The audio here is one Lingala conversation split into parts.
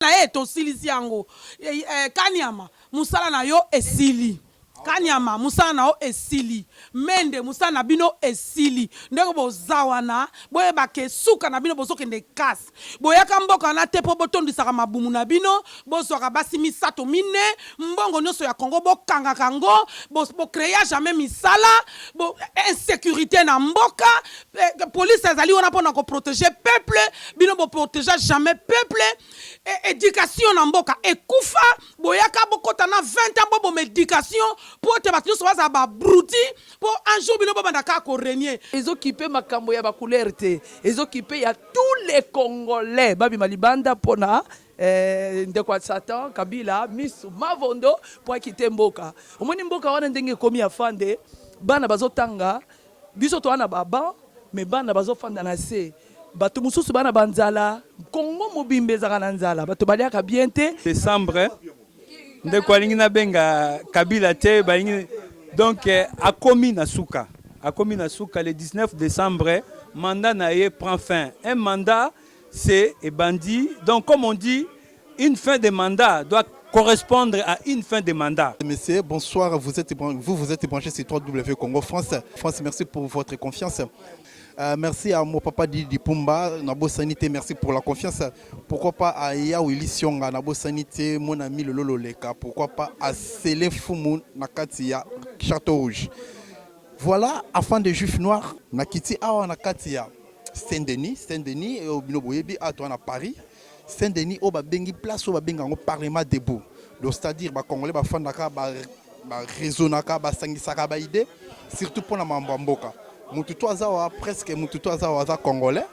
na to silisi yango Kanyama musala na yo esili Kanyama musala na yo esili mende musala na bino esili ndeko bozawana boye bakesuka na bino bozokende kasi boyaka mboka na te po botondisaka mabumu na bino bozwaka basi misato mine mbongo nyonso ya Congo bokanga kango bo créer jamais misala bo insécurité na mboka police ezali wana pona ko protéger peuple bino bo protéger jamais peuple éducation na mboka ekufa boyaka bokota na 20 ans bo médication pour te battre soit ça ba brouti pour un jour bino banda ka ko régner ils occupent makambo ya ba couleur te ils occupent ya tous les Congolais babi malibanda pona ndeko Satan Kabila misu mavondo pour quitter mboka omoni mboka wana ndenge komi afande bana bazotanga biso to wana baba mais bana bazofanda na se bato mususu bana banzala Congo mobimbe ezaka na nzala bato baliaka bien te décembre ndeko alingi na benga Kabila te balingi donc akomi na suka le 19 décembre mandat na ye prend fin un mandat c'est bandit donc comme on dit une fin de mandat doit correspondre à une fin de mandat. Messieurs, bonsoir, vous êtes branchés sur 3W Congo France. France, merci pour votre confiance. Merci à mon papa Didi Pumba, Nabo Sanité, merci pour la confiance. Pourquoi pas à Yaouli Sionga, Nabo Sanité, mon ami le Lolo Leka. Pourquoi pas à Sele Fumun, Nakatia, Château Rouge. Voilà, afin des Juifs Noirs, Nakiti Awa Nakatia, Saint-Denis, au Binoboyebi, à toi à Paris. Saint-Denis, au Babengi, place au Babengi, au Parlement debout. C'est-à-dire, les Congolais, les Fandaka, les Rézonaka, les Sangisaka, les idées, surtout pour la Mambamboka. Mututu azawa presque mututu azawa Congolais.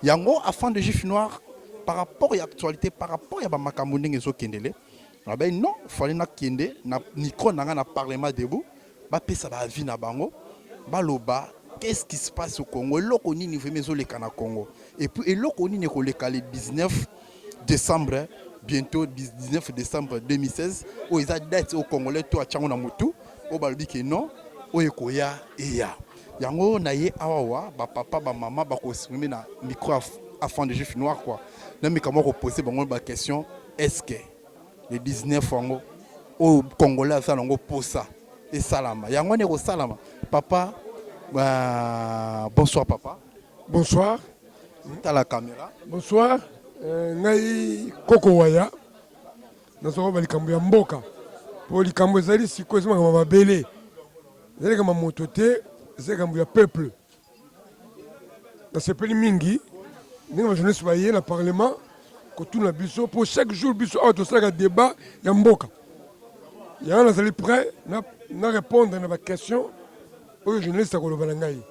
Yango, afin de Juifs Noirs, par rapport à l'actualité, par rapport à Makambo Ngezo Kendele, non, il fallait na Kende, na Nikon na Parlement debout, ba pesa ba vie na bango, ba loba. Qu'est-ce qui se passe au Congo? L'okoni ni veut le Cana Congo. Et puis l'okoni ne koleka le 19 décembre, bientôt 19 décembre 2016, où ils ont date au Congolais tout à Tchango na mutu, au balbi que non, au ekoya eya. Yango na ye awawa, ba papa ba maman ba ko exprimer na micro afin de Juifs Noirs quoi. Na mi comment poser bango ba question, est-ce que le 19 ango au Congolais ça nango posa et salama. Yango ne ko salama. Papa bonsoir papa. Bonsoir. T'as la caméra. Bonsoir. Ngai Koko Waya. Nazo ba likambo ya mboka. Po likambo ezali siko ezima kama mabele. Ezali kama motote, ezali kama ya peuple. Na sepeli mingi, ninga jeunesse baye na parlement ko tuna biso pour chaque jour biso auto saka débat ya mboka. Ya na zali prêt na répondre na ba question. Oyo journaliste akoloba na ngai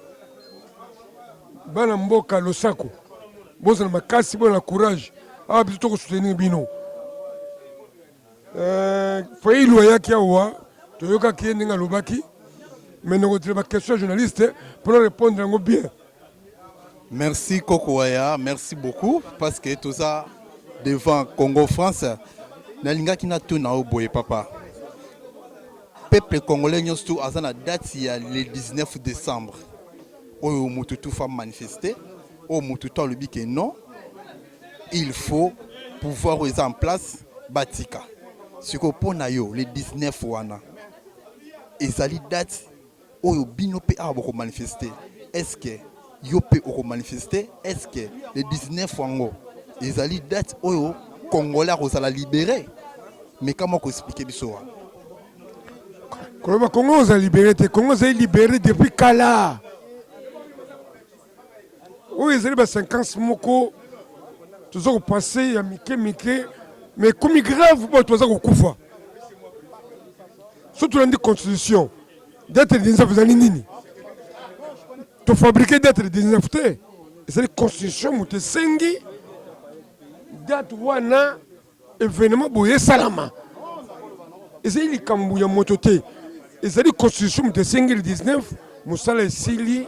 bana mboka losako bozana makasi bona courage a biso to ko soutenir bino failo yaki awa toyoka kiende nga lobaki mais nous retirons ma question journaliste pour répondre en bien. Merci Koko Waya, merci beaucoup parce que tout ça devant Congo France na linga kina tuna oboye papa. Peuple congolais nous tout à la date le 19 décembre. Au Mututu fa manifester, au Mututu le dit que non, il faut pouvoir être en place Batika. Ce qu'on pona yo le 19 wana. Et ça li date au bino pe a beaucoup manifester. Est-ce que yo pe au manifester? Est-ce que le 19 wango et ça li date au Congolais on la libérer? Mais comment qu'on expliquer biso? Le Congo a libéré, le Congo a libéré depuis Kala. Oui, ils ont 50 moko, tout ont passé, il y a Miké, mais comme grave, tout ça au Koufa. Surtout dans la constitution, d'être 19 vous allez nini. Tu fabriquer d'être 19 c'est la constitution, tu sengi, date wana, événement, boye salama. Et c'est les Kambouya mototé. Et c'est la constitution de 2019, Moussala Sili,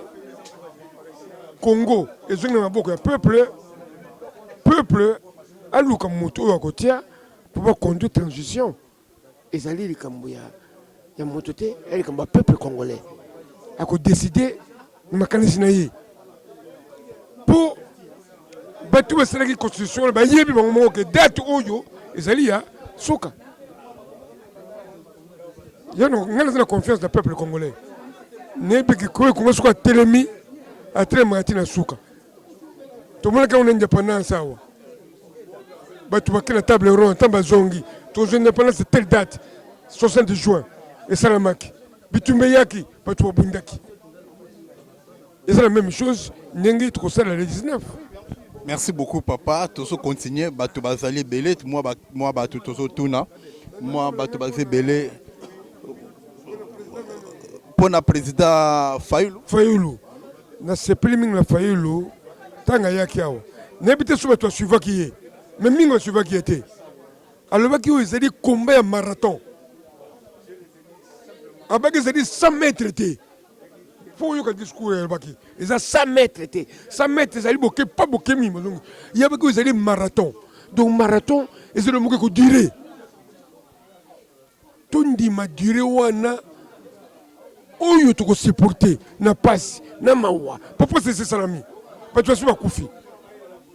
Congo, et c'est un peuple, à l'Oukamoto à côté, pour pouvoir conduire la transition. Et c'est les Kambouya, il y a mototé, et le peuple congolais. A décidé de mécanisme pour bato basalaki constitution bayebi bango moko ke date oyo ezali ya suka yano ngai naza na confiance na peuple congolais nayebiki koyo kongo soki atelemaka ti na suka tomonaki yango na indépendance awa bato bake na table ronde ntango bazongi tozwa indépendance telle date 60 juin esalamaki bitumba eyaki bato babundaki eza la même chose ndenge tokosala le 19. Merci beaucoup papa. Tozo continuer bato bazali belé moi bato tozo tuna moi bato bazali belé pour na président Fayulu na sepeli mingi na Fayulu tanga yaki awa nebite so bato suivaki ye mais mingi suivaki était alobaki o ezali combat ya marathon abaki ezali 100 mètres te faut yoka discours ya baki eza 100 mètres te 100 mètres ezali boke pas boke mi mazongi yabaki ezali marathon donc marathon ezali moke ko durer tondi ma durer wana oyo toko supporter na passe na mawa papa c'est salami pas tu vas kufi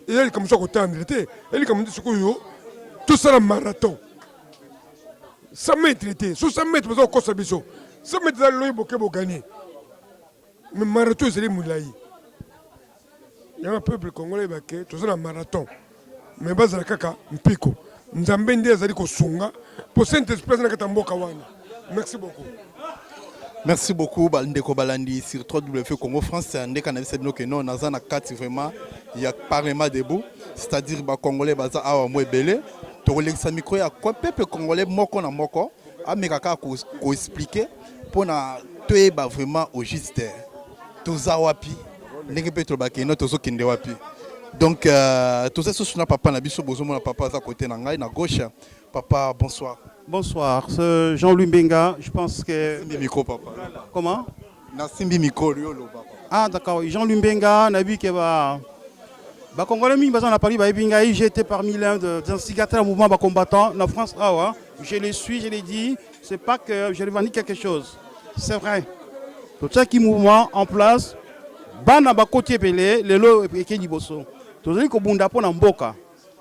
et elle comme ça ko tendre te elle comme dit yo tout ça la marathon 100 mètres te 100 mètres bazo ko sabiso 100 mètres za loyi boke bo gagner. Mais marathon c'est les moulaï. Il y a un peuple congolais baké, tout ça un marathon. Mais base la kaka mpiko. Nzambe ndi azali ko sunga pour cette espèce na katamboka wana. Merci beaucoup. Merci beaucoup Ndeko Balandi sur 3W Congo France ndeka na bisebino que non naza na kati vraiment il y a parlement debout, c'est-à-dire ba congolais baza awa mo ebele. To relekisa micro ya quoi peuple congolais moko na moko amekaka ko expliquer pour na toyeba vraiment au juste. Toza wapi ndenge pe tobake no tozo kende wapi donc toza so na papa na biso bozo mona papa za côté na ngai na gauche papa bonsoir. Bonsoir, c'est Jean-Louis Mbenga, je pense que Simbi micro papa. Comment? Na simbi micro yolo papa. Ah d'accord, Jean-Louis Mbenga nabi ke ba congolais mi bazana Paris ba Binga, j'étais parmi l'un des instigateurs du mouvement combattant na France awa, je les suis, je l'ai dit, c'est pas que je revendique quelque chose. C'est vrai. Tout ça qui mouvement en place, bana ba côté pelé, les lots et qui liboso. Tout ça ko bunda pona mboka.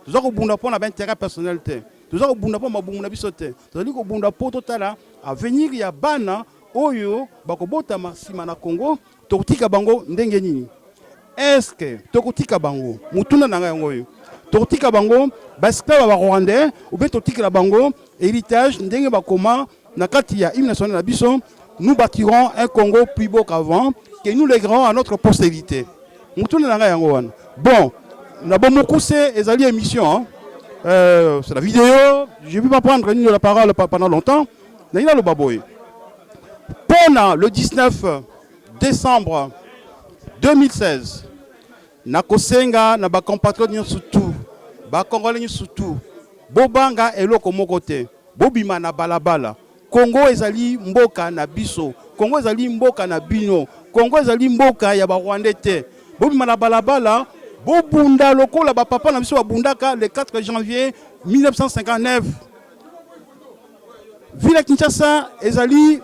Tout ça ko bunda pona ba intérêt personnel te. Tout ça ko bunda pona bunda bisote. Tout ça ko bunda poto tala à venir ya bana oyo ba ko bota masima na Congo, tokotika bango ndenge nini. Est-ce que tokotika bango mutuna na ngai ngoyo. Tokotika bango basika ba Rwandais ou bien tokotika bango héritage ndenge ba koma na kati ya hymne national na biso. Nous bâtirons un Congo plus beau qu'avant, que nous léguerons à notre postérité. Bon, nous avons beaucoup de émissions. C'est la vidéo. Je ne vais pas prendre la parole pendant longtemps. Pendant le 19 décembre 2016, Nakosenga, na ba compatriotes surtout, ba Congolais surtout, Bobanga et Loko Mokote, Bobima na balabala. Congo ezali mboka na biso, Congo ezali mboka na bino, Congo ezali mboka ya ba Rwandais te. Bobima na balabala, bobunda lokola ba papa na biso babundaka le 4 janvier 1959. Ville Kinshasa ezali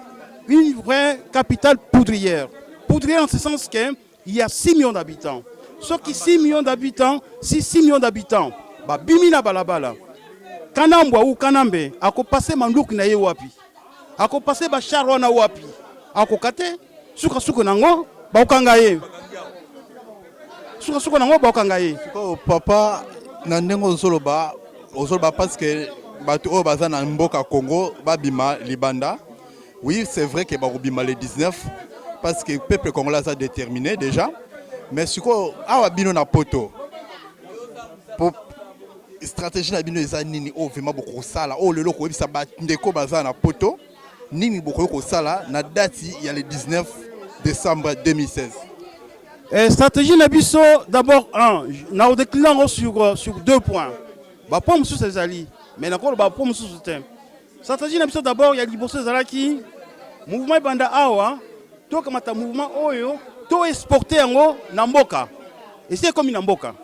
une vraie capitale poudrière. Poudrière en ce sens qu'il y a 6 millions d'habitants. Ceux qui 6 millions d'habitants, 6 millions d'habitants, ba bimi na balabala. Kanambwa ou Kanambe, ako passé mandouk na ye wapi. Ako passé ba charwa na wapi. Ako kate, suka nango, ba ukangaye. Suka nango ba ukangaye. Papa, na ndengo ozoloba parce que bato o baza na mboka Congo, babima libanda. Oui, c'est vrai que babima le 19 parce que le peuple congolais a déterminé déjà. Mais suko awa bino na poto. Pour stratégie na bino eza nini o vraiment beaucoup sala o lelo ko ebisa ba ndeko baza na poto. Nini beaucoup sala na date il y a le 19 décembre 2016. Stratégie Nabiso, d'abord, nous avons décliné sur 2 points. Bah, pas monsieur Césali, mais encore bah pas monsieur soutien. Stratégie Nabiso d'abord, il y a l'Ibosso Zalaki, mouvement Banda Awa, tout comme un mouvement Oyo, tout exporté en haut, Namboka. Et c'est comme Namboka.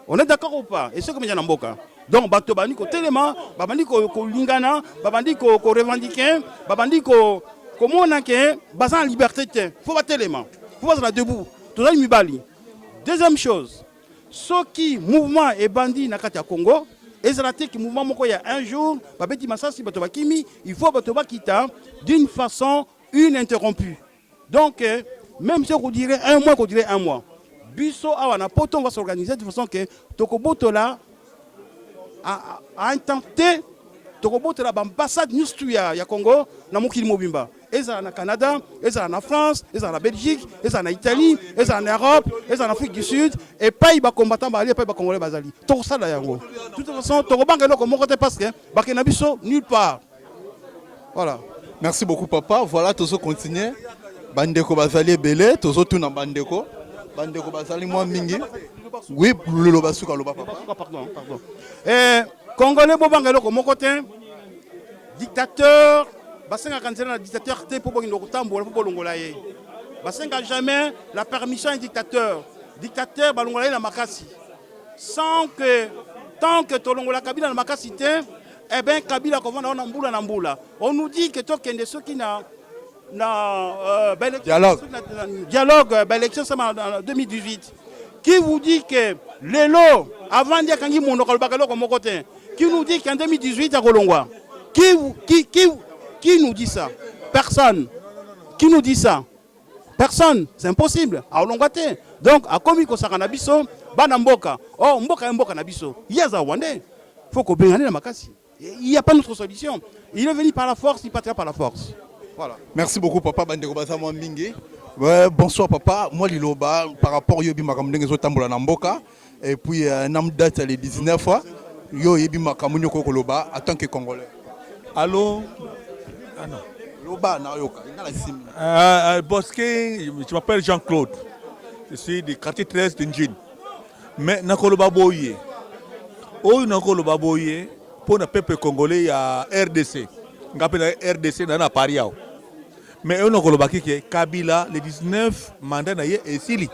On est d'accord ou pas? Et c'est comme Namboka. Donc, bato bandi ko telema, babandi ko lingana, babandi ko revendiquer, babandi ko comment on a que basan liberté te. Faut pas telema. Faut pas debout. Tout ça mibali. Deuxième chose, soki mouvement et bandit na kati ya Congo ezalaki mouvement moko ya un jour babeti masasi bato bakimi il faut bato bakita d'une façon ininterrompue. Donc même si on dirait un mois biso awa na poto on va s'organiser de façon que tokobotola à intenter tokobotola l'ambassade nyustu ya Congo na mokili mobimba. Ezala na Canada, ezala na France, ezala na Belgique, ezala na Italie, ezala na Europe, ezala en Afrique du Sud et pas ba combattant ba ali pas ba congolais bazali. Tout ça là yango. De toute façon tokobanga loko moko te parce que ba kenabiso nulle part. Voilà. Merci beaucoup papa. Voilà, tozo continuer. Bandeko bazali belé, tozo tuna bandeko. Bandeko bazali moi mingi. Oui, le basuka loba papa. Pardon. Congolais bobanga loko moko te. Dictateur basenga kanzela na dictateur te pour bokindo kotambola pour bolongola ye. Basenga jamais la permission d'un dictateur. Dictateur balongola na makasi. Sans que tant que tolongola Kabila na makasi te, eh ben Kabila kovanda na mbula. On nous dit que tokende ceux qui na dialogue élection en 2018. Qui vous dit que lelo avant dia kangi mono kalbakalo comme côté qui nous dit qu'en 2018 à Kolongwa qui nous dit ça? Personne. Qui nous dit ça? Personne. C'est impossible. À Olongate. Donc, à Komiko Sakanabiso, Banamboka. Oh, Mboka Nabiso. Yaza Wande. Faut qu'on baigne la makasi. Il n'y a pas d'autre solution. Il est venu par la force, il partira par la force. Voilà. Merci beaucoup, papa. Bandeko Mingi. Ouais, bonsoir, papa. Moi, Liloba, par rapport à Yobi Makamdenge Zotambola Namboka. Et puis, Nam date les 19 fois. Yo Yobi Makamunyo Kokoloba, en tant que Congolais. Allô? Ah non. Bosquet, je m'appelle Jean-Claude. Je suis du quartier 13 de Ndjin. Mais Nakoloba Boye. Oh, Nakoloba Boye, pour le peuple congolais, il y a RDC. On appelle RDC dans Paris. Mais on a dit Kabila, le 19 mandat est Sili.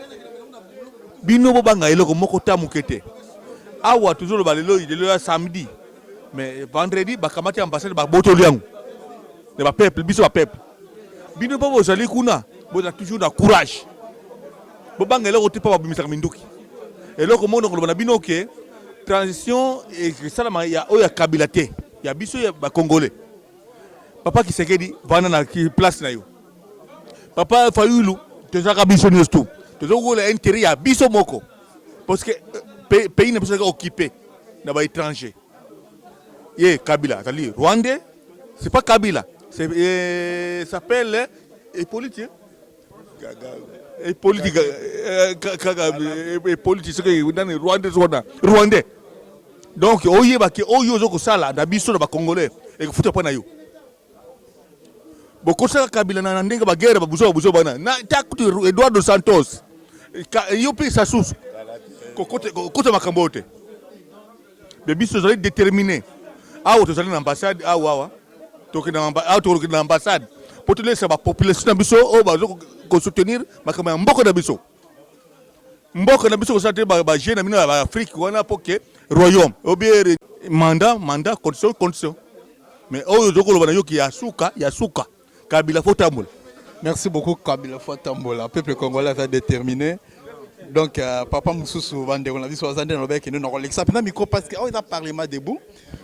Bino Bobanga, il est Mokota Mukete. Awa, toujours le balelo, il est samedi. Mais vendredi, Bakamati ambassade, Botoliang. Le peuple, biso peuple. Bino pas vous allez kuna, vous avez toujours le courage. Bobanga est là, vous pas bimisa minduki. Et là, comme on a bino que transition et ça il y a Kabila té, il y a biso il y a Congolais. Papa qui s'est dit, vana na qui place na yo. Papa Fayulu, tu as biso nous tout. Tu as intérêt ya biso moko. Parce que pays n'est pas occupé dans les étrangers. Et Kabila, c'est-à-dire Rwandais, c'est pas Kabila. Ça s'appelle politique. Politique. Rwandais. Donc, oye baki oyo zoko sala na biso na Congolais et que futa pa na yo. Boko sala Kabila na ndenga ba guerre ba buzo bana. Na takuti Eduardo Santos. Yo pe sa sous. Kote makambote. Mais biso zali déterminé. Ah, tu as une ambassade, tu as une ambassade. Pour te laisser la population soutenir, Mboko Nabiso. Mboko Nabiso, c'est un jeune en Afrique, on a poké, royaume. Mandat, condition. Mais il y a Souka, Kabila Fotambola. Merci beaucoup, Kabila Fotambola. Le peuple congolais a déterminé. Donc, papa Moussou, on a vu sur la zone de Nobel qui nous avons l'exemple. Micro parce qu'on a parlé debout.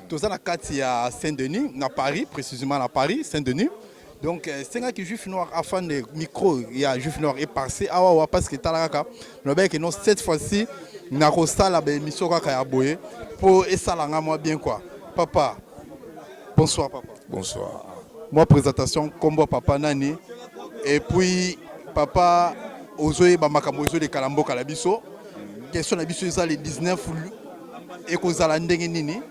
Tout ça, il y a Saint-Denis, à Paris, précisément à Paris, Saint-Denis. Donc, c'est un qui juif noir, afin de micro, il y a juif noir est passé. Parce que Talaka, Nobel qui nous cette fois-ci, nous avons la mission pour essayer moi bien quoi. Papa, bonsoir, papa. Bonsoir. Moi, présentation, combo papa Nani. Et puis, papa. Ozoé Bamakambo de Kalambo Kalabiso. Question de la les 19 et Kozala Ndengenini.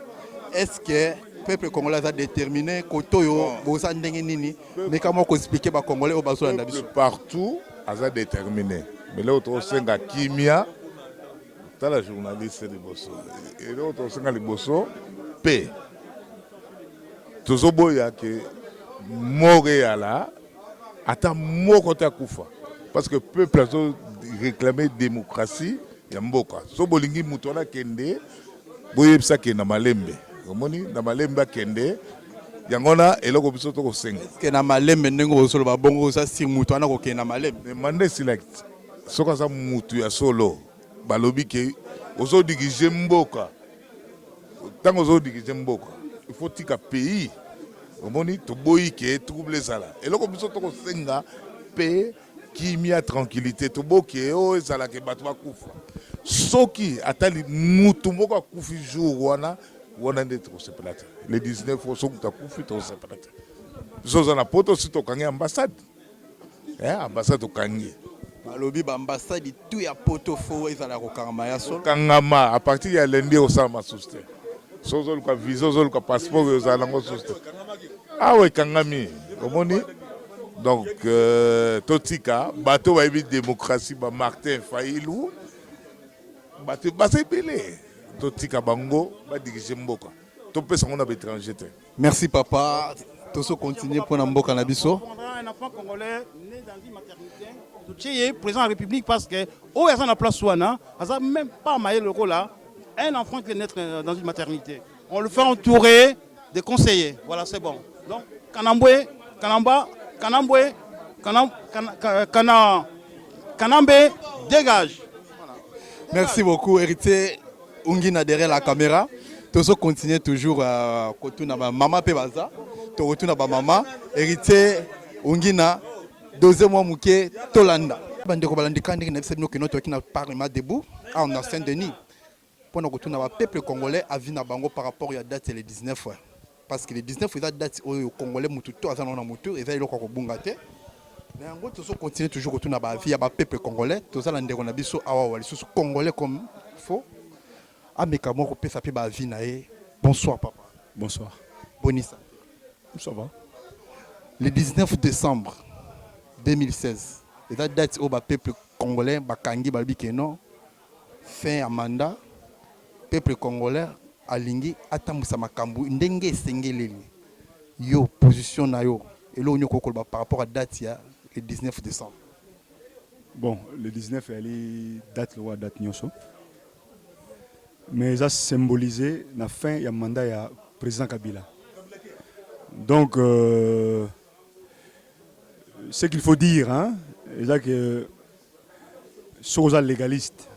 Est-ce que le peuple congolais a déterminé Kotoyo, Bosa Ndengenini, mais comment expliquer les Congolais au besoin de la partout, a déterminé. Mais l'autre, c'est à Kimia, tu la journaliste de Bosso. Et l'autre, c'est à Bosso, paix. Tout ce beau, il y a que Montréal, attends, mon côté à Koufa. Parce que le peuple a réclamé démocratie, il y a Mboka. So bolingi mutona kende, boye bisa ke na malembe. Omoni na malembe kende, yangona eloko biso to ko senga. Ke na malembe ndengo solo ba bongo sa si mutona ko ke na malembe. Mais mande select. Soka sa mutu ya solo, balobi ke ozodirige mboka ntango ozodirige mboka il faut tika pays omoni toboyi ke trouble ezala eloko biso tokosenga mpe kimia tranquillité toboke oyo ezalaka bato bakufa soki atali mutu moko akufi jour wana nde tokosepela te le 19 soki mutu akufi tokosepela te biso oza na poto si tokangi ambassade ambassade tokangi balobi baambassade tu ya poto fo ezala kokangama ya solo kangama à partir ya lendi osala masusu te so ozoluka visa ozoluka passeport ozala nango susu te awa ekangami omoni donc totika bato bayebi démocratie ba Martin Fayulu bato basa ebele totika bango badirige mboka topesa ngo na baétranger te. Merci papa. Toso continuer pour Namboka Nabiso. Un enfant congolais né dans une maternité. Le président de la République parce que au la place Souana, ça même pas maillé le rôle là. Un enfant qui est naître dans une maternité. On le fait entourer des conseillers. Voilà, c'est bon. Donc Kanambwe, Kanambé dégage. Merci beaucoup, héritier Ungina derrière la caméra. Toso continue toujours à Kotuna Mama Pebaza. To retourne à Maman. Héritier Ungina, deuxième mois Mouké, Tolanda. Bandeko Balandikandi, qui n'a pas vraiment debout, en Saint-Denis. Pour nous retourner à peuple congolais à Vina Bango par rapport à la date le 19. Parce que le 19, il y a une date au Congolais, Moututo, Azan Moutou, et il y a le Bungate. Mais en gros, tout ça continue toujours à retourner à la vie à peuple congolais. Tout ça, on a dit que Congolais comme il faut. Amekamo, on peut s'appeler la vie. Bonsoir, papa. Bonsoir. Bonissa. Ça va. Le 19 décembre 2016, il y a une date au peuple congolais, Bakangi, Balbikeno, fin à mandat, peuple congolais. Alingi atamusa makambu ndenge sengeleli yo position na yo et là on y par rapport à date le 19 décembre. Bon, le 19 elle est date le date nyonso. Mais ça symbolisé la fin du mandat du président Kabila. Donc ce qu'il faut dire c'est que sur les légalistes,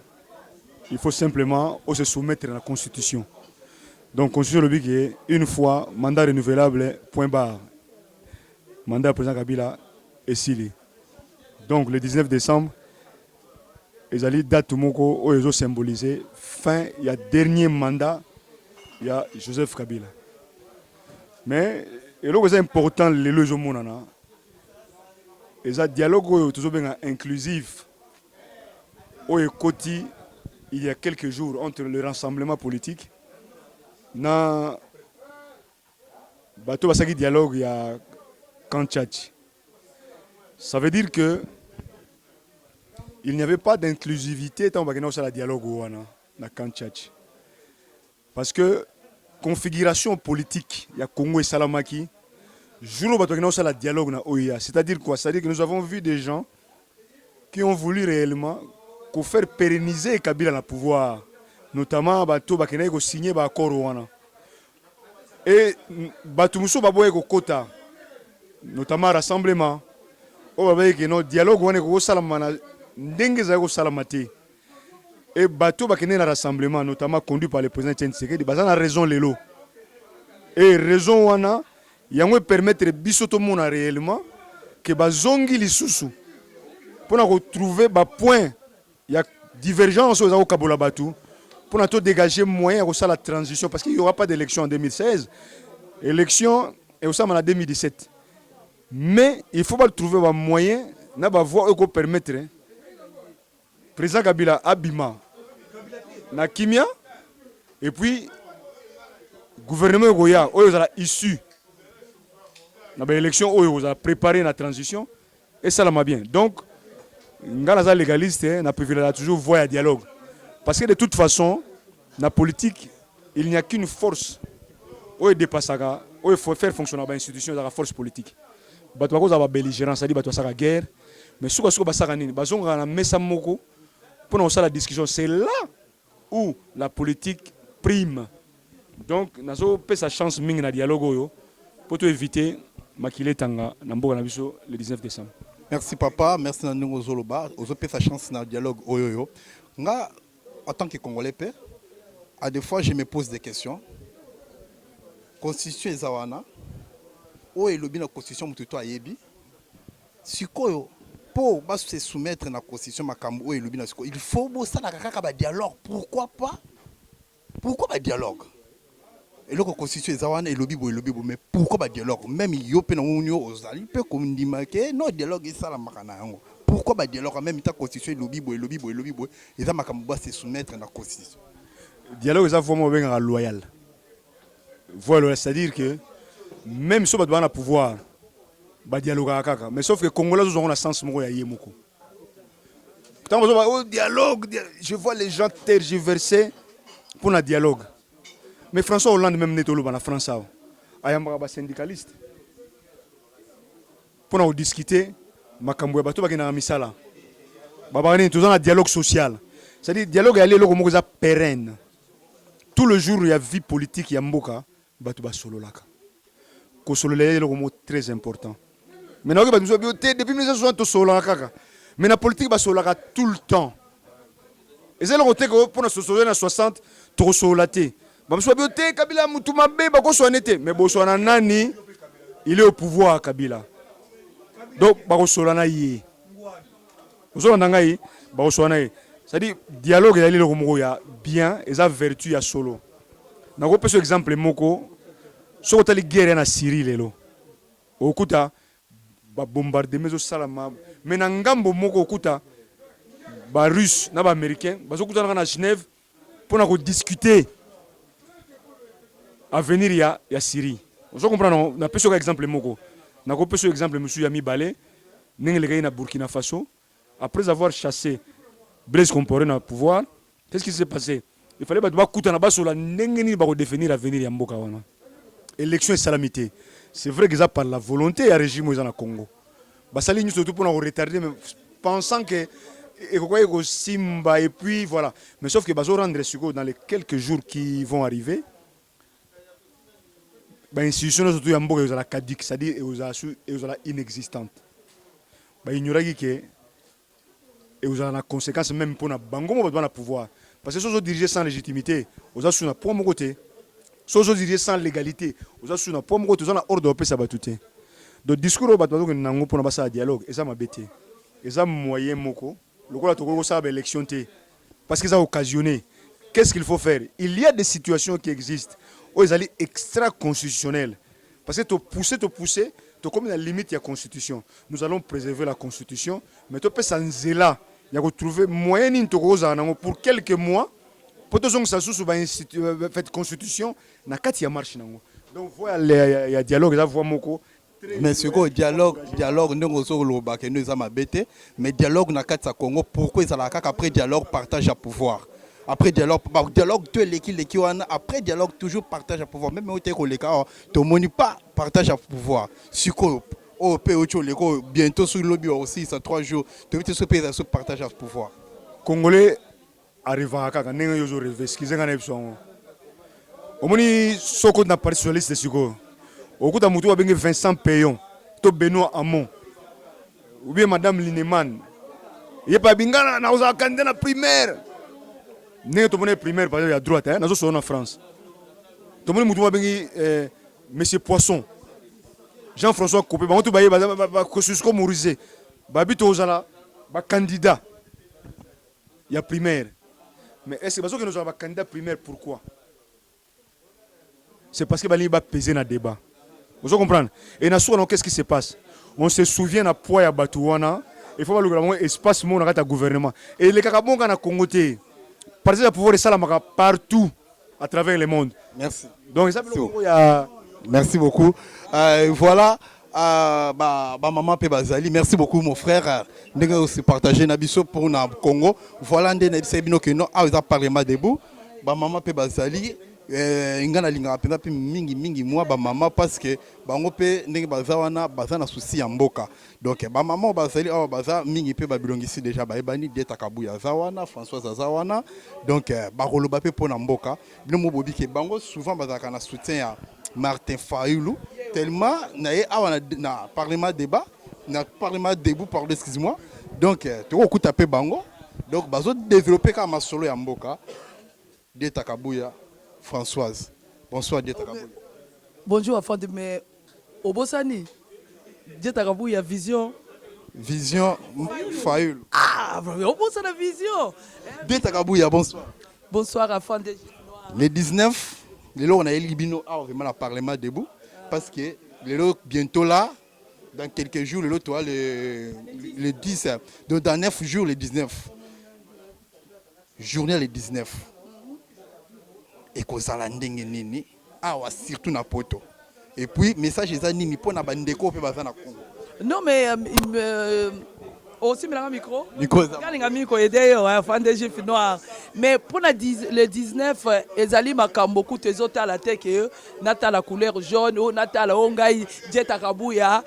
il faut simplement se soumettre à la constitution. Donc, constitution le but est une fois, mandat renouvelable, point barre. Mandat président Kabila est scellé. Donc, le 19 décembre, ils allaient date moko où ils ont symbolisé fin, il y a dernier mandat, il y a Joseph Kabila. Mais, et là, c'est important, les lois au monde, et ça dialogue toujours bien inclusif, où il y a quelques jours entre le rassemblement politique. Na bateau basaki dialogue il y a Kanchachi. Ça veut dire que il n'y avait pas d'inclusivité tant que nous la dialogue na Kanchachi. Parce que configuration politique il y a Congo et Salamaki jour où nous la dialogue na OIA, c'est-à-dire quoi? C'est-à-dire que nous avons vu des gens qui ont voulu réellement faire pérenniser Kabila le pouvoir. Notamment bato bakena ko signer ba accord wana et bato muso baboye ko kota notamment rassemblement o babaye que no dialogue wana ko salama ndenge za ko salamati et bato bakena na rassemblement notamment conduit par le président Tshisekedi bazana raison lelo et raison wana yango permettre biso to mona réellement que bazongi lisusu pour na retrouver ba point ya divergence aux kabola batou pour nous dégager moyen pour la transition, parce qu'il n'y aura pas d'élection en 2016, élection et aussi en 2017. Mais il faut trouver un moyen, une voie qui permettre le président Kabila Abima, na Kimia, et puis le gouvernement Goya, où il a issu de l'élection, où il a préparé la transition, et ça l'a bien. Donc, les légalistes, nous privilégions toujours voie à dialogue. Parce que de toute façon, dans la politique, il n'y a qu'une force où il faut faire fonctionner l'institution de la force politique. Il y a une belligérance, il y a une guerre. Mais ce que vous avez pour la discussion, c'est là où la politique prime. Donc, nous avons sa chance dans le dialogue pour éviter Makile Tanga le 19 décembre. Merci papa, merci Nandungo Zoloba. Vous avez sa chance dans le dialogue. en tant que Congolais père, à des fois je me pose des questions. Constitution ezawana, o elobi na constitution mututo ayebi. Sikoyo pour se soumettre à la constitution makambo o elobi na sikoyo, il faut bosala kaka ba dialogue. Pourquoi pas? Pourquoi pas dialogue? Et là, la constitution ezawana elobi bo, mais pourquoi pas dialogue? Même yo pe na unio ozali pe komndima ke no dialogue esala makana yango. Pourquoi pas dialogue? Même ta constitution elobi bo, et ça makambo se soumettre à la constitution. Dialogue est vraiment bien loyal. Voilà, c'est-à-dire que même si on a le pouvoir, bah dialogue mais sauf que les Congolais ont un sens moko ya yemoko. Quand on dialogue, je vois les gens tergiverser pour un dialogue. Mais François Hollande même n'est pas en France. Il y a un syndicaliste. Pour nous discuter, makambo bato bakina misala. Baba ni toujours un dialogue social. C'est-à-dire dialogue est le mot pérenne. Tout le jour il y a vie politique, il y a mboka. Batuba solo laka. Ko solo le le mot très important. Maintenant que batuba depuis 1960 solo laka. Mais la politique ba solo laka tout le temps. Et c'est le côté que pour nous solo na 60 trop solo laté. Batuba bioté Kabila mutu mabe ba ko soanete mais bo soana nani il est au pouvoir Kabila. Donc ba ko solo na yi. Ozo ndanga yi ba ko soana yi. C'est-à-dire dialogue est le mot ya bien et ça vertu ya solo. Na ko peso exemple moko so ko tali guerre na Syrie lelo okuta ba bombarder mezo salama mena ngambo moko okuta ba russe na ba américain bazo kuta na Genève pour na ko discuter avenir ya Syrie. On comprend na peso exemple moko na ko peso exemple monsieur Yami Balé nengele kay na Burkina Faso après avoir chassé Blaise Compaoré na pouvoir. Qu'est-ce qui s'est passé? Il fallait définir l'avenir de Mboka. Élection et salamité. C'est vrai que ça par la volonté du régime au Congo. Basali nous surtout pour nous retarder, mais pensant que Simba et puis voilà. Mais sauf que Bazo rendre sûr dans les quelques jours qui vont arriver, l'institution surtout Mboka est caduque, c'est-à-dire est inexistante. Ignorer que et vous avez la conséquence même pour la bango on va pouvoir. Parce que si vous dirigez sans légitimité, vous avez sur pour mon côté. Si vous dirigez sans légalité, vous avez sur pour mon côté, vous avez ordre de ça va tout. Donc discours au bateau que nous pour passer à dialogue et ça m'a bêté. Et ça moyen moko. Le coup là tout ça élection parce que ça a occasionné. Qu'est-ce qu'il faut faire? Il y a des situations qui existent où ils allaient extra constitutionnelles. Parce que tu pousser, tu comme la limite de la constitution. Nous allons préserver la constitution, mais tu peux s'en là. Il y a trouvé moyen pour quelques mois pour que ça soit fait constitution na kati ya marche nango. Donc voilà il y a dialogue là voix moko. Mais ce que dialogue ndongo so loba que nous ama bête mais dialogue na kati ya Congo pourquoi ça la après dialogue partage à pouvoir. Après dialogue tout l'équipe wana après dialogue toujours partage à pouvoir même au teko leka to moni pas partage à pouvoir. Siko au POCHO bientôt sur le lobby aussi ça 3 jours tu veux ce pays ce partage à pouvoir. Congolais arrive à kaka nenga yozo rêver skize ngana epson. Omoni soko na parti socialiste siko. Okuta mutu abenge Vincent Payon to Benoît Hamon. Ou bien madame Lineman. Yepa bingana na oza candidat na primaire. Nenga to mona primaire par exemple à droite hein nazo so na France. To mona mutu abenge monsieur Poisson. Jean-François Copé, bah on te baille, bah Kosciusko Morizé, bah bito ozala, bah candidat. Il y a primaire. Mais est-ce que parce que nous avons un candidat primaire pourquoi? C'est parce que bah il va peser dans le débat. Vous comprenez? Et dans qu'est-ce qui se passe? On se souvient à poids à Batouana. Il faut voir le espace mon dans gouvernement. Et les Kakabonga na Congoté, parce que pouvoir de Salamaka partout à travers le monde. Merci. Donc ça il y a. Merci beaucoup. Voilà, maman Pebazali, merci beaucoup mon frère. Nous avons aussi partagé Nabiso pour le Congo. Voilà, nous avons parlé debout. Maman Pebazali, ingana linga pena pe mingi moi maman parce que bango pe ndenge bazawana bazana souci ya mboka. Donc maman Bazali baza mingi pe babilongisi déjà baebani deta kabuya zawana François Zawana. Donc bakoloba pe pona mboka. Bino mobobi ke bango souvent bazaka na soutien ya Martin Fayoulou, tellement na parlement débat, na parlement debout, pardon, excuse-moi. Donc, tu as tapé bango, Donc bazo développer comme solo ya mboka. Dieta Kabuya, Françoise. Bonsoir Dieta Kabuya. Bonjour afin de me Obosani. Dieta Kabuya vision. Vision Fayoulou. Ah, Obosana la vision. Dieta Kabuya, bonsoir. Bonsoir afin de Le 19, on a Elibino vraiment le Parlement debout parce que bientôt là, dans quelques jours, le 10, donc dans 9 jours, le 19. Journée le 19. Et qu'on s'en ndenge nini, surtout na poto. Et puis, message est nini pour na bandeko pe bazana Congo. Non mais aussi le micro. Micro. Micro aider afin de Gif Noir. Mais pour le 19, ezali makambo beaucoup tes autres à la tête que nata la couleur jaune ou nata la ongai Dieta Kabuya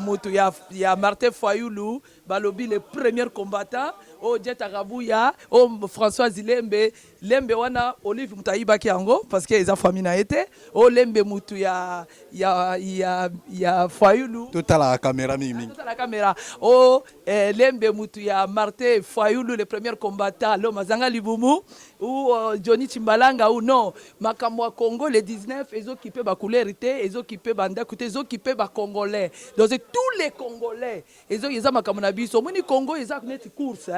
mutu ya Martin Fayoulou balobi le premier combattant o Dieta Kabuya o François Lembe wana Olive Mutaiba kiango parce que eza famille na été o Lembe mutu ya Fayoulou Total la caméra mimi. Total la caméra o Lembe mutu ya Martin Fayoulou le premier combattant l'homme Mazanga Libumu ou Johnny Timbalanga ou non makambo Congo le 19 ils occupé ba couleurité ils occupé banda côté ils occupé ba congolais donc tous les congolais ils ont makambo na biso moni Congo ils ont net course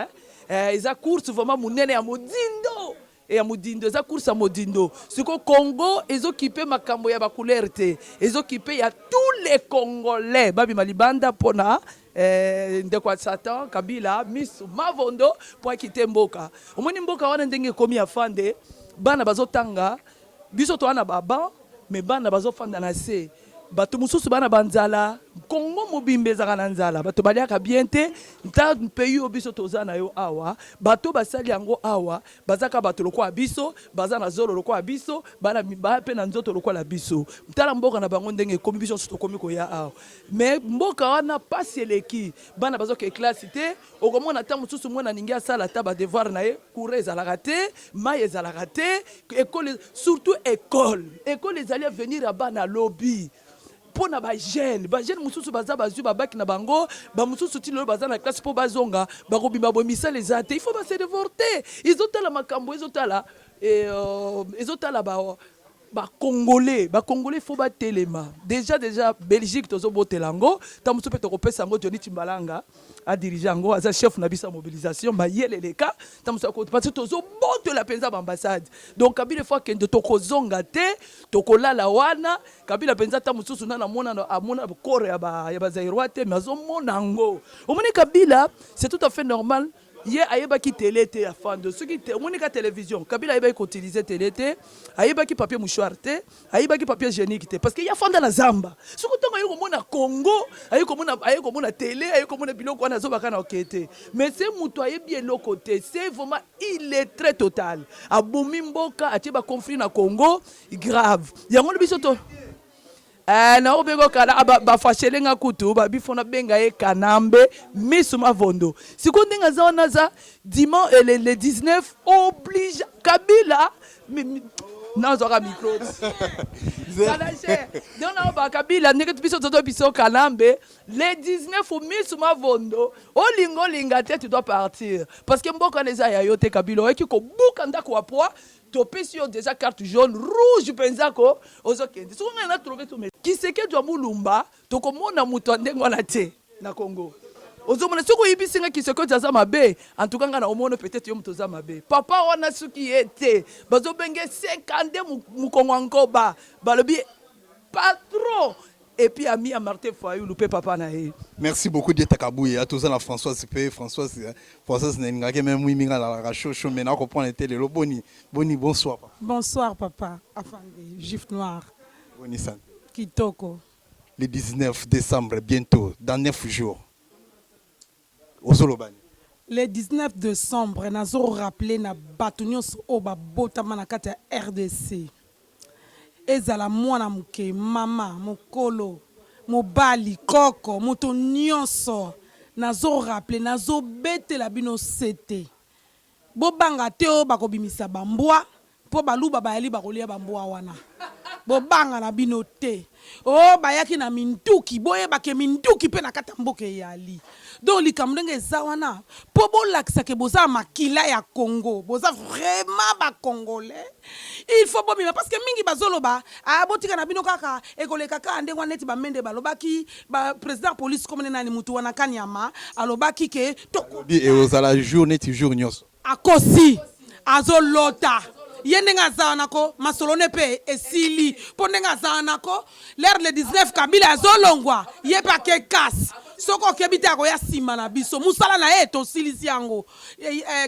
ils ont course vraiment munene ya modindo et à Modindo, ça course à Modindo. Ce que Congo, ils occupent makambo ya ba couleur té. Ils occupent ya tous les Congolais. Babi Malibanda pona ndekwa Satan Kabila Miss Mavondo pour quitter Mboka. Omoni Mboka wana ndenge komi afande bana bazotanga biso to wana baba mais bana bazofanda na se. Bato mususu bana banzala Congo mobimbe zaka na nzala bato baliaka bien te nta pays obiso tozana yo awa bato basali yango awa bazaka bato lokwa biso bazana zolo lokwa biso bana ba pe na nzoto lokwa la biso mtala mboka na bango ndenge komi biso soto komi ko ya awa mais mboka wana pasi eleki bana bazoka classe te okomona ta mususu mwana ningia sala ta ba devoir na ye courez ezalaka te mai ezalaka te école surtout école ezali venir à bana lobby pour na ba jeune mususu baza bazu babaki na bango ba mususu ti lelo baza na classe po bazonga ba kobimba bo misale zate il faut ba se dévorter ils ont la makambo ils ont la ba congolais faut ba telema déjà Belgique tozo botelango ta musu pe to kopesa ngo Johnny Timbalanga a diriger ngo aza chef na bisa mobilisation ba yele leka ta musu ko parce que tozo botela penza ba ambassade donc Kabila fois que de tokozonga te tokolala wana Kabila penza ta musu na mona corps ya ba zairwa te mais azo monango omoni Kabila c'est tout à fait normal. Hier, ayeba ki télé te afin de ceux qui monika télévision Kabila ayeba ki utiliser télé te ayeba ki papier mouchoir te ayeba ki papier hygiénique te parce que ya fanda na zamba soki tonga yoko mona Congo ayeko mona télé ayeko mona biloko wana zo bakana okete mais c'est muto ayebi eloko te c'est vraiment il est très total abomi mboka atieba conflit na Congo grave yango biso to na obego kala ba fashelenga kutu ba bifona benga e kanambe Miss Mavondo sikondi ngaza naza dimanche le 19 oblige Kabila nazora micro donc ba Kabila ndenge biso toto biso kanambe le 19 au Miss Mavondo olinga te tu dois partir parce que mboka leza ya yote Kabila eki ko buka ndako wa poa topesi yo déjà carte jaune rouge penzako ozokende soki ngai na trouvé tout mais Kiseke doit mulumba tokomona muto ndenge wana te na Congo ozomona soki oyibisinga Kiseke aza mabe en tout cas nga na omona peut-être yo muto aza mabe papa wana soki ete bazobenge 50 mukongo ankoba balobi patron et puis ami à Martin Fayoulou pe papa na ye. Merci beaucoup Dieta Kabuya tous la Françoise n'engage même oui minga la chaud mais na comprendre était le boni bonsoir papa. Bonsoir papa afande Gif Noir. Boni san. Kitoko. Le 19 décembre bientôt dans 9 jours. Ozolobani. Le 19 décembre nazo rappeler na batunios o ba botama na kati ya RDC. Ezala mwana muke mama mokolo mobali koko moto nyonso nazo rappeler nazo betela bino sete bobanga te o bakobimisa bambwa po baluba bayali bakolia bambwa wana bobanga na bino te. Oh bayaki na minduki boyebake minduki pe na kata mboka yali. Donc likambo ndenge eza wana po bolakisa ke boza makila ya Congo, boza vraiment ba congolais. Il faut bomima parce que mingi bazoloba abotika na bino kaka ekoleka ka ndenge wana neti ba mende balobaki ba président police comme nani mutu wana Kanyama alobaki ke et ozala jour neti jour nyonso akosi azolota yendenga zanako masolone pe esili pondenga zanako l'air le 19 Kabila azolongwa yepa ke kas soko kebita ko ya sima na biso musala na eto silisi yango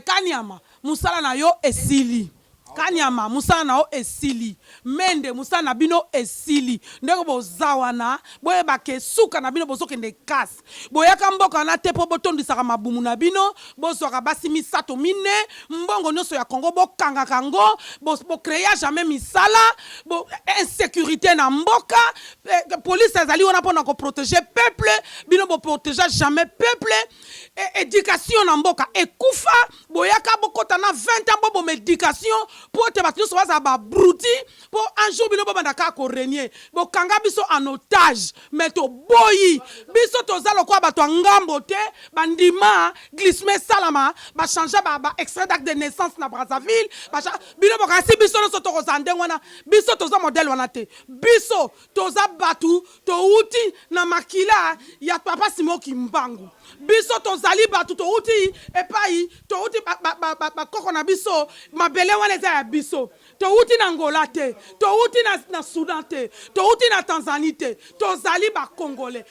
Kanyama musala na yo esili Kanyama musala na o esili mende musala na bino esili ndeko bozawana boyeba ke suka na bino bozokende kasi boyaka mboka na te po botondisaka mabumu na bino bozwaka basi misato mine mbongo nyonso ya Congo bokanga kango bo créer jamais misala bo insécurité na mboka police ezali wana pona ko protéger peuple bino bo protéger jamais peuple éducation na mboka ekufa boyaka bokota na 20 ans bo médication pour te battre sur ça ba brouti pour un jour bino banda ka ko renier bo kanga biso en otage mais to boyi biso to zalo kwa bato ngambo te bandima glissement salama ba changer ba extrait d'acte de naissance na Brazzaville ba bino boka si biso no soto ko zande wana biso to za modèle wana te biso to za batu to uti na makila ya papa Simoki Mbangu biso to zali batu to uti epai to uti ba koko na biso mabele wana za biso to uti na Angola te to uti na Soudan te to uti na Tanzanie te to zali ba congolais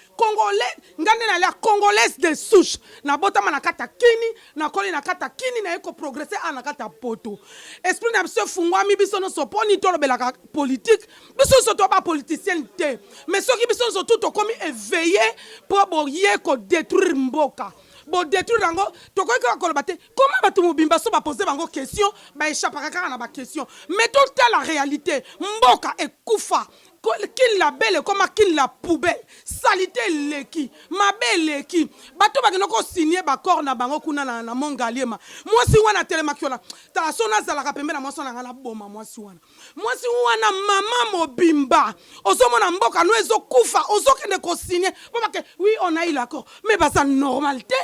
ngande na la congolaise de souche na botama na kata kini na koli na kata kini na eko progresser na kata poto esprit na biso fungwami biso no soponi to lobelaka politique biso so to ba politicien te mais soki biso so tout komi éveillé pour boye ko détruire mboka bo détruire rango to ko ka koloba te comment batu mobimba so ba poser bango question ba échapper kaka na ba question mais tout la réalité mboka ekufa kin la belle comme kin la poubelle salité leki mabe leki bato bakino ko signer ba corps na bango kuna na mongaliema mwasi wana telemakiola ta sona zala ka pembe na mwasi wana ngala boma mwasi wana mama mobimba ozomona mboka no ezokufa ozokende ko signer po bake oui on a eu l'accord mais ba ça normalité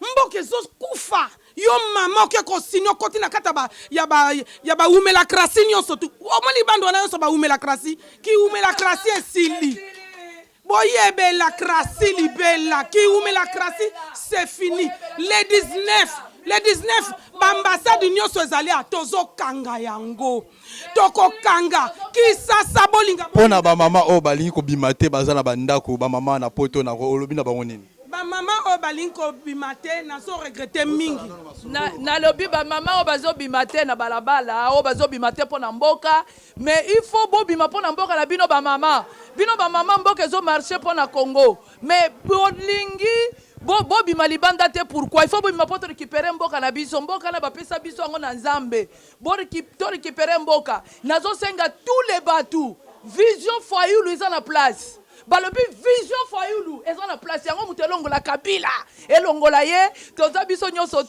mboka ezokufa yo mama ke ko signer koti na kata ba ya ba umela krasi nyonso tu omoni bando na nyonso ba umela krasi ki umela krasi esili boyebe la krasi libela ki umela krasi c'est fini le 19 bambassade nyonso ezali atozo kanga yango toko kanga kisasa bolinga pona ba mama o balingi ko bimate bazana bandako ba mama na poto na olobi na bango nini ba mama o balinko bimate na so regretter mingi na lobi ba mama o bazo bimate na balabala o bazo bimate pona mboka mais il faut bo bima pona mboka na bino ba mama mboka ezo marcher pona Congo mais bolingi bo bima libanda te pourquoi il faut bo bima poto récupérer mboka na biso mboka na ba pesa biso ngo na Nzambe bo récupérer mboka nazo senga tous les batou vision Fayulu eza na place balobi vision Fayulu eza na place yango mutelongo la Kabila elongola ye toza biso nyonso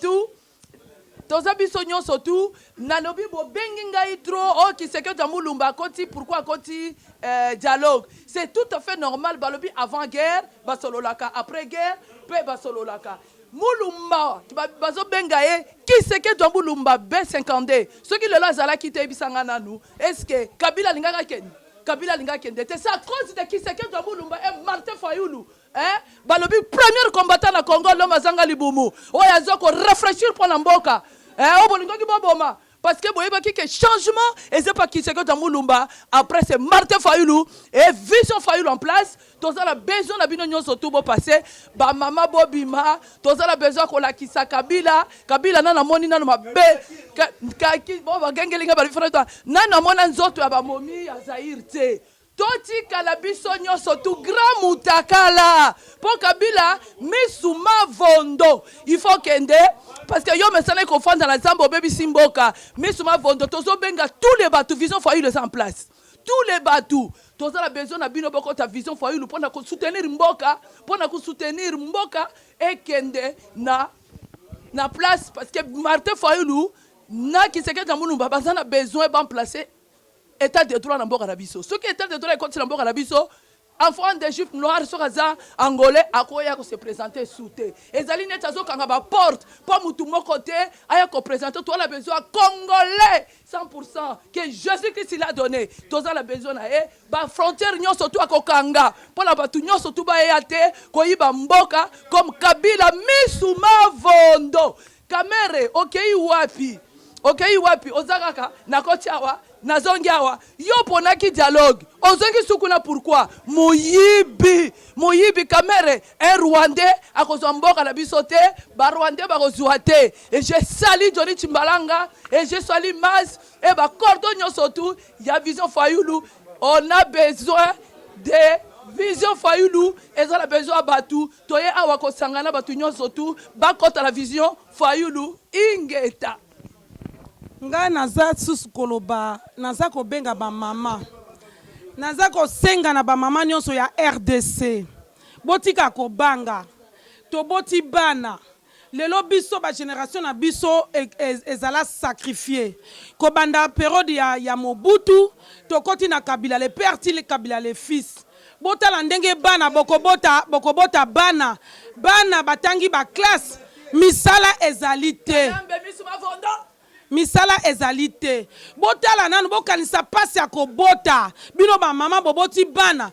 tu nalobi bo bengi ngai trop o Kisekedi Mulumba koti pourquoi koti dialogue c'est tout à fait normal balobi avant guerre basololaka après guerre pe basololaka Mulumba bazo benga ye Kisekedi Mulumba B52 ceux qui le lazala kite bisanga nanu est-ce que Kabila lingaka keni Kabila linga kende c'est à cause de Kisekedi Mulumba et Martin Fayulu balobi premier combattant na Congo l'homme azanga libumu oyazo ko réfléchir pour la mboka obolingo ki boboma parce que boyeba ki changement et c'est pas Kisekedi Mulumba après c'est Martin Fayulu et vision Fayulu en place toza la besoin na bino nyonso tout bo passer ba mama bobima toza la besoin ko la kisa Kabila na moni na mabe ki bo ba gengelinga ba diferent na mona nzoto ya ba momi ya Zaire te toti kalabiso nyonso tout grand mutakala pour Kabila misuma vondo il faut kende parce que yo mesana ko fanda na Zambo baby simboka misuma vondo tozo benga tous les bateaux vision Fayulu les en place tous les bateaux tozo la besoin na bino boko ta vision Fayulu pour na ko soutenir mboka et kende na place parce que Martin Fayulu na Kisekedi Mulumba bazana besoin ban placer état de droit na mboka na biso soki état de droit ekoti na mboka na biso enfant de juif noir soki aza angolais akoya kose présenter sous te ezali neti azokanga baporte mpo mutu moko te aya koprésente toza na besoin ya congolais 100% que jésus christ il a donné toza na besoin na ye bafrontière nyonso tu akokanga mpo na bato nyonso tu bayeya te koyiba mboka comme kabila misu mavondo kamere okei wapi oza kaka nakoti awa nazongi awa yo ponaki dialogue ozongi sukuna pourquoi moyibi kamere un rwandais akozwa mboka na biso te barwandais bakozwa te et je sali Johnny Chimbalanga et je sali Maz et bakordo nyonso tu ya vision Fayulu on a besoin de vision Fayulu ezala besoin batu toye awa kosangana batu nyonso tu bakota la vision Fayulu ingeta ngai naza susu koloba naza kobenga bamama naza kosenga na bamama nyonso ya RDC botika kobanga toboti bana lelo biso bagénération na biso ezala sacrifié kobanda période ya Mobutu tokoti na Kabila le père ti le Kabila le fils botala ndenge bana bokobota bana batangi ba classe misala ezali te misala ezali te botala nanu bokanisa pasi ya kobota bino bamama boboti bana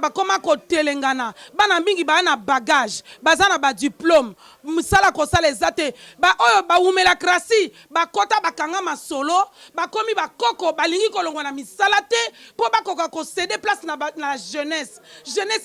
bakoma kotelengana bana mingi baa na bagage baza na badiplôme misala kosala eza te oyo bawumela krasi bakota bakanga masolo bakomi bakoko balingi kolongwa na misala te mpo bakoka kosede place na jeunesse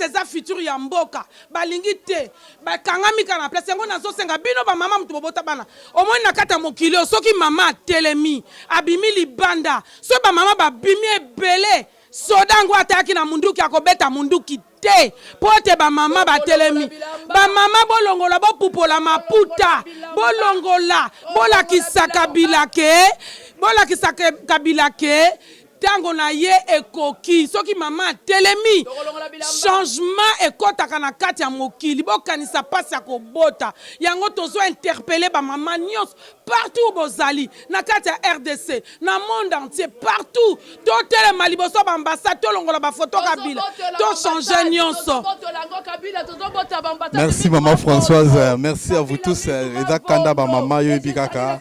eza futur ya mboka balingi te bakangami kaka na place yango nazosenga bino bamama mutu bobota bana omoni na kati ya mokili soki mama atelemi abimi libanda so bamama babimi ebele sodango ataki na munduki akobeta munduki te pote bamama batelemi bamama bolongola bopupola maputa bolongola bolakisa Kabila ke tango na ye ekoki soki mama telemi changement ekotaka na kati ya mokili bokanisa pasi ya kobota yango tozo interpeller ba mama nyonso partout bozali na kati ya RDC na monde entier partout to telema liboso ba ambassade to longola ba photo Kabila to changer nyonso. Merci maman Françoise, merci à vous tous. Eza kanda ba mama yo bikaka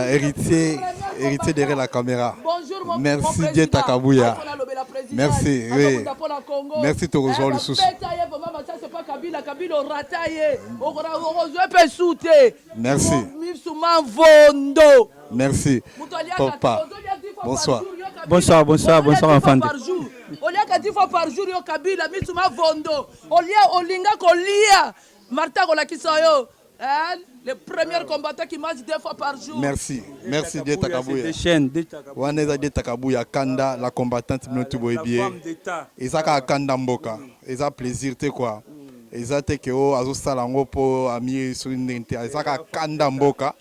héritier derrière la caméra. Bonjour, merci Dieu Takabouya. Merci, oui. Merci de rejoindre le sous. Merci. Merci. Papa. Bonsoir. Bonsoir enfant. Olia 10 fois par jour yo Kabila misuma vondo. Olinga kolia. Martha Kolakisayo. Le premier combattant qui mange 2 fois par jour. Merci Dieu Takabouya. Waneza Dieu Takabouya Kanda, la combattante Mnotu Boebie. Ezaka Kanda Mboka. Eza plaisir te quoi. Eza te ke o azo salango po ami sur une inter. Ezaka Kanda Mboka.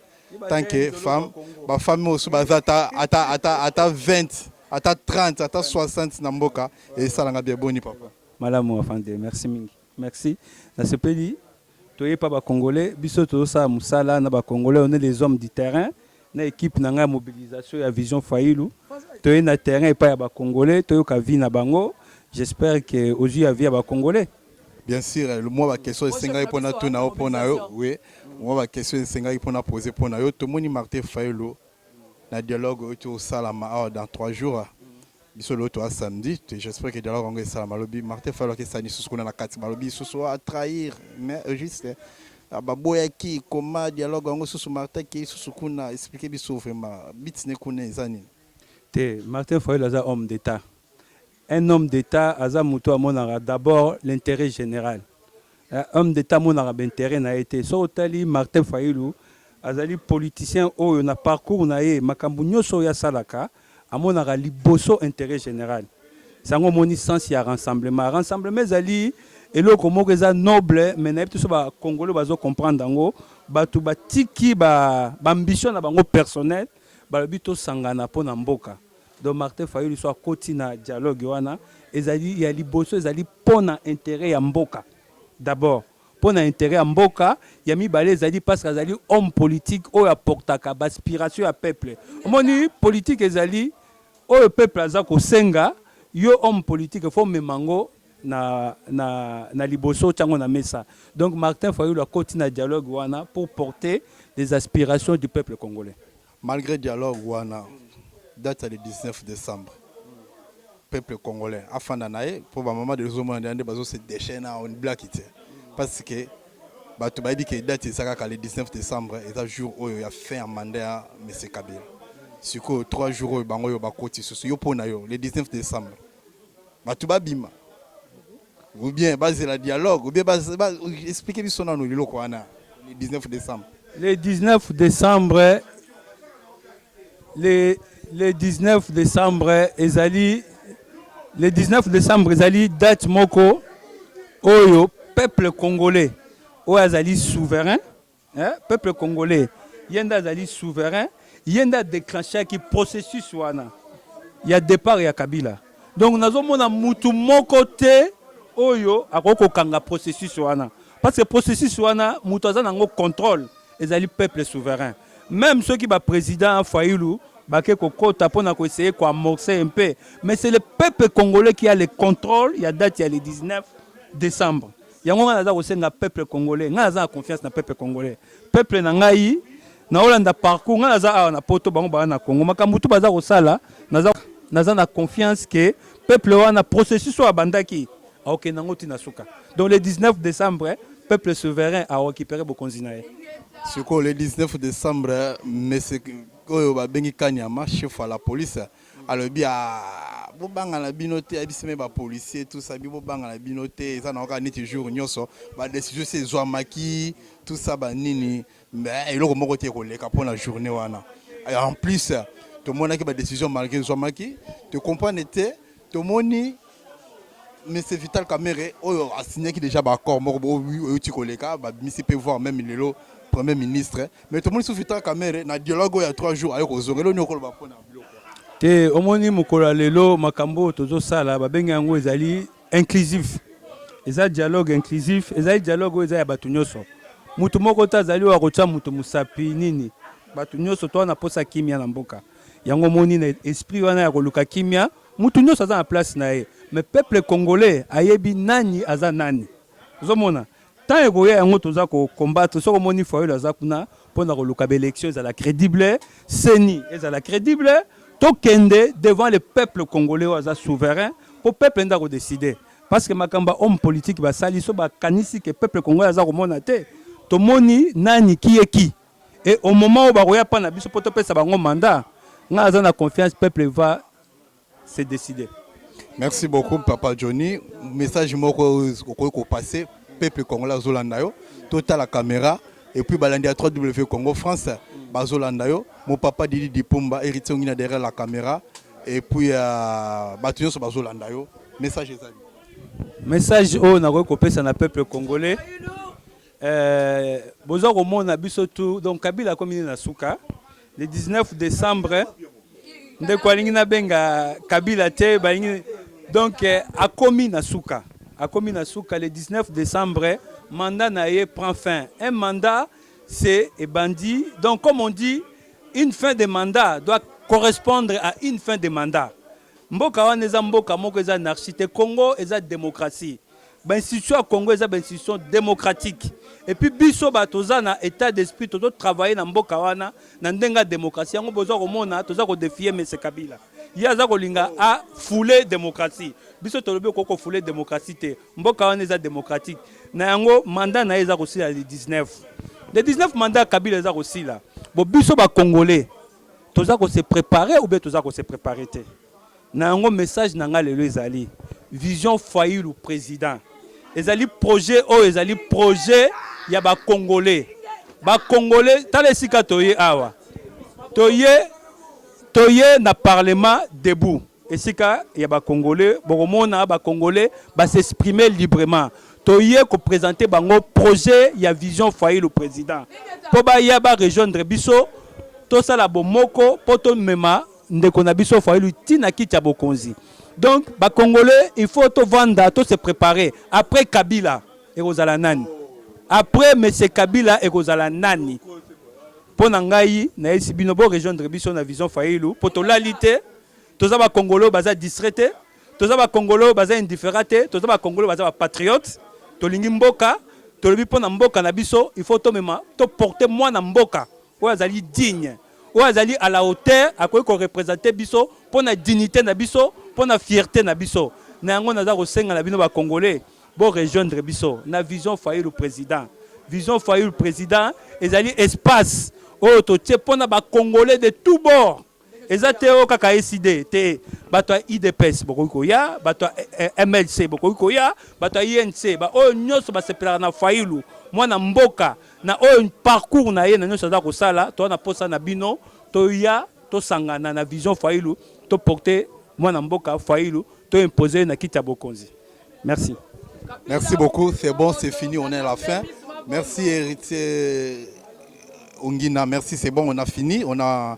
Tant que femme, ba femme aussi bazata ata 20, ata 30, ata 60 na Mboka et salanga bien boni papa. Malamu afande, merci mingi. Merci. Na ce pays toye pas ba congolais biso to sa musala na ba congolais on est les hommes du terrain na équipe na nga mobilisation ya vision Fayulu toye na terrain et pas ya ba congolais toyo ka vie na bango j'espère que aujourd'hui ya vie ya ba congolais bien sûr le moi ba question sengai pona tuna pona yo oui moi ba question sengai pona poser pona yo to moni Martin Fayulu na dialogue au salama dans 3 jours biso l'autre à samedi j'espère que dialogue on ça malobi Martin Fayulu que ça ni sous na kati malobi sous à trahir mais juste baboya ki comment dialogue on sous Martin qui sous kuna expliquer biso vraiment bit ne kuna ezani te Martin Fayulu est un homme d'état. Un homme d'état aza muto amonara d'abord l'intérêt général. Un homme d'état monara intérêt na été so tali Martin Fayulu azali politicien oyo na parcours na ye makambu nyoso ya salaka amonara liboso intérêt général. Sango moni sens ya rassemblement ezali eloko moko eza noble mais na biso ba congolais bazo comprendre ngo batu batiki ba ambition na bango personnel ba bito sangana pona mboka. Donc Martin Fayulu soit koti na dialogue wana ezali ya liboso ezali pona intérêt ya mboka. D'abord pona intérêt ya mboka ya mibale ezali parce que ezali homme politique oyo apportaka ba aspiration ya peuple. Omoni politique ezali le peuple aza kosenga yo homme politique faut memango na liboso tchango na mesa. Donc Martin Fayulu a continué le dialogue wana pour porter les aspirations du peuple congolais. Malgré le dialogue wana, date le 19 décembre. Peuple congolais afin d'anaï pour le moment de zoom de bazo se déchaîner en black parce que bah tu m'as dit que date c'est le 19 décembre et un jour où il a fait un mandat M. Kabila. C'est que 3 jours où bango yo bakoti so yo pona yo le 19 décembre. Bah tu bima. Ou bien baser le dialogue ou bien expliquer son nom le 19 décembre. Le 19 décembre le 19 décembre ezali le 19 décembre ezali date moko oyo peuple congolais oyo azali souverain, hein? Peuple congolais yenda azali souverain, yenda déclenché qui processus wana ya départ ya Kabila. Donc nazomona mutu moko te oyo akoko kanga processus wana parce que processus wana mutu aza nango contrôle ezali peuple souverain. Même ceux qui ba président Fayulu Baké Kokota pour essayer de amorcer un peu. Mais c'est le peuple congolais qui a le contrôle. Il y a date, il y a le 19 décembre. Il y a un peuple congolais. Il y a confiance dans le peuple congolais. Le peuple nangayi, na Hollande parcours, il y a un poto na Congo. Makamutu baza osala, na confiance que le peuple a un processus à bandaki. OK, nangoti na suka. Donc le 19 décembre, le peuple souverain a récupéré Bokonzinae. C'est quoi le 19 décembre, mais c'est que Bengi Kanyama, chef à la police, alors bien, bobanga la binoté, abisme ba policier, tout ça, bobanga la binoté, ça n'a encore ni toujours nyoso, ba décision c'est Zoamaki, tout ça ba nini, mais il a mokoté collé pour la journée wana. Et en plus, tout le monde a une décision malgré Zoamaki, tu comprends était, tout le monde mais c'est Vital Kamerhe a signé qui déjà d'accord moko tu collé ka ba misi peut voir même le Premier ministre, mais tout le monde sous Vital Kamerhe na dialogue il y a 3 jours avec Ozongelo ni okolo ba pona biloko. Te omoni mokolo lelo makambo tozo sala ba benga ngo ezali inclusif. Eza dialogue inclusif, eza dialogue eza ya batu nyoso. Mutu moko tazali wa kocha mutu musapi nini. Batu nyoso to na posa kimia na mboka. Yango moni na esprit wana ya koluka kimia, mutu nyoso aza na place na ye. Mais peuple congolais ayebi nani aza nani. Ozomona tant que yango toza ko combattre soko moni Fayulu aza kuna pona ko luka élection ezala crédible, seni ezala crédible, to kende devant le peuple congolais aza souverain pour peuple nda ko décider parce que makamba homme politique ba sali so ba kanisi que peuple congolais aza ko mona te to moni nani qui est qui et au moment où ba koya pa na biso poto pesa bango mandat nga aza na confiance peuple va se décider. Merci beaucoup Papa Johnny. Message moko ko passer peuple congolais Zolandayo, total la caméra et puis balandi à 3W Congo France Bazolandayo, mon papa Didi Dipumba héritier ngina derrière la caméra et puis Batunyo so Bazolandayo. Message ezali. Message o na ko pesa na peuple congolais. Bozo ko mona biso tout donc Kabila comme na suka le 19 décembre nde ko lingina benga Kabila te balingi donc a commis na suka. A commis na suka le 19 décembre, mandat naie prend fin. Un mandat, c'est un bandit. Donc, comme on dit, une fin de mandat doit correspondre à une fin de mandat. Mboka wana eza mboka moko eza anarchie. Congo eza démocratie. Ben institution Congo eza ben institution démocratique. Et puis biso batoza na état d'esprit tozo travailler na mboka wana na ndenga démocratie. Yango bozo ko mona toza ko défier M. Kabila. Yaza ko linga a fouler démocratie. Biso tolobi ko fouler démocratie te. Mboka wana eza démocratique. Na yango mandat na eza ko sila le 19. Le 19 mandat Kabila eza ko sila. Bo biso ba congolais toza ko se préparer ou bien toza ko se préparer te. Na yango message nanga lelo ezali vision Fayulu président. Ezali projet o ezali projet ya ba congolais. Ba congolais tale sika toye awa. Toye na parlement debout. Et sika ya ba congolais, bokomona ba congolais ba s'exprimer librement. Toye ko présenter bango projet ya vision Fayulu président. Po ba ya ba rejoindre biso to sala bomoko poto mema ndeko na biso Fayulu tina kitia bokonzi. Donc, les Congolais, il faut tout vendre, tout se préparer. Après Kabila, et Rosala Nani. Après M. Kabila, et Rosala Nani. Pour Nangaï, na esibino bo rejoindre biso na vision Fayulu, pour to lalité, toza ba Congolais baza distraité, toza ba Congolais baza indifférenté, toza ba Congolais baza ba patriote, tolingi mboka, tolobi pona mboka na biso, il faut to mema, to porter moi na mboka, oyo azali digne, oyo azali à la hauteur, akoki ko représenter biso pona dignité na biso, pona fierté na biso. Na yango naza ko senga na bino ba Congolais, bo rejoindre biso na vision foyer le président. Vision foyer le président, ezali espace oyo totie pona ba Congolais de tout bord. Ezate o kaka SID te bato IDPS bokoki koya, bato MLC bokoki koya, bato INC ba oyo nyonso basepelaka na failu mwana mboka na oyo parcours na ye na nyonso aza kosala to na posa na bino toya tosangana na vision failu to porter mwana mboka failu to imposer na kiti ya bokonzi. Merci. Merci beaucoup, c'est bon, c'est fini, on est à la fin. Merci héritier Ongina, merci, c'est bon, on a fini, on a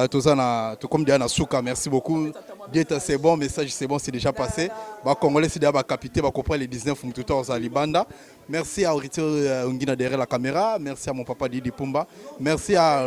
tout ça, tout comme Diana Souka, merci beaucoup. Dieta, c'est bon, message, c'est bon, c'est déjà passé. Bah, Congolais, c'est déjà capité, bah, comprendre les 19 Mtoutors à Libanda. Merci à héritier Ongina derrière la caméra, merci à mon papa Didi Pumba, merci à